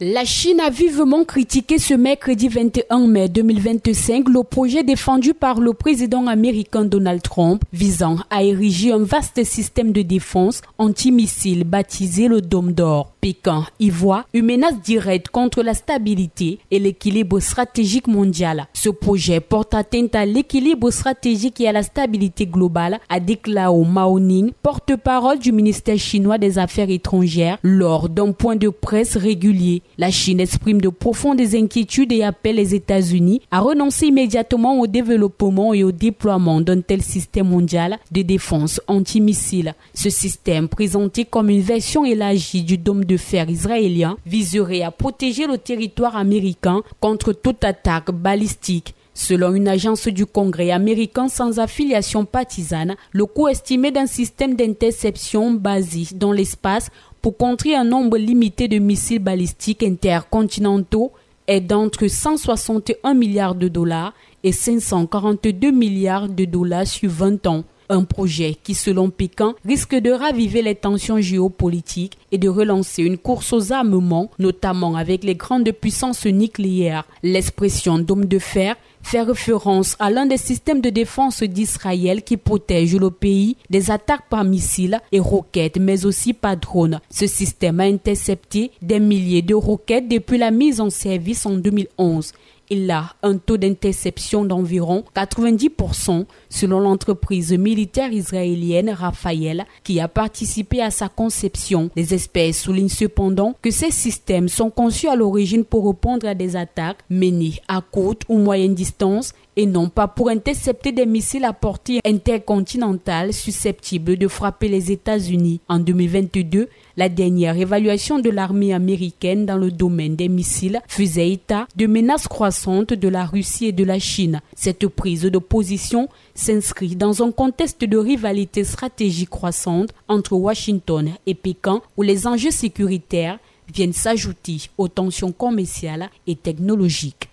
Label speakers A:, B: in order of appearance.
A: La Chine a vivement critiqué ce mercredi 21 mai 2025 le projet défendu par le président américain Donald Trump visant à ériger un vaste système de défense antimissile baptisé le Dôme d'Or. Pékin y voit une menace directe contre la stabilité et l'équilibre stratégique mondial. Ce projet porte atteinte à l'équilibre stratégique et à la stabilité globale, a déclaré Mao Ning, porte-parole du ministère chinois des Affaires étrangères, lors d'un point de presse régulier. La Chine exprime de profondes inquiétudes et appelle les États-Unis à renoncer immédiatement au développement et au déploiement d'un tel système mondial de défense antimissile. Ce système, présenté comme une version élargie du dôme de fer israélien, viserait à protéger le territoire américain contre toute attaque balistique. Selon une agence du Congrès américain sans affiliation partisane, le coût estimé d'un système d'interception basé dans l'espace pour contrer un nombre limité de missiles balistiques intercontinentaux est d'entre 161 milliards de dollars et 542 milliards de dollars sur 20 ans. Un projet qui, selon Pékin, risque de raviver les tensions géopolitiques et de relancer une course aux armements, notamment avec les grandes puissances nucléaires. L'expression dôme de fer fait référence à l'un des systèmes de défense d'Israël qui protège le pays des attaques par missiles et roquettes, mais aussi par drones. Ce système a intercepté des milliers de roquettes depuis la mise en service en 2011. Il a un taux d'interception d'environ 90% selon l'entreprise militaire israélienne Rafael qui a participé à sa conception. Les experts soulignent cependant que ces systèmes sont conçus à l'origine pour répondre à des attaques menées à courte ou moyenne distance et non pas pour intercepter des missiles à portée intercontinentale susceptibles de frapper les États-Unis. En 2022, la dernière évaluation de l'armée américaine dans le domaine des missiles faisait état de menaces croissantes de la Russie et de la Chine. Cette prise de position s'inscrit dans un contexte de rivalité stratégique croissante entre Washington et Pékin où les enjeux sécuritaires viennent s'ajouter aux tensions commerciales et technologiques.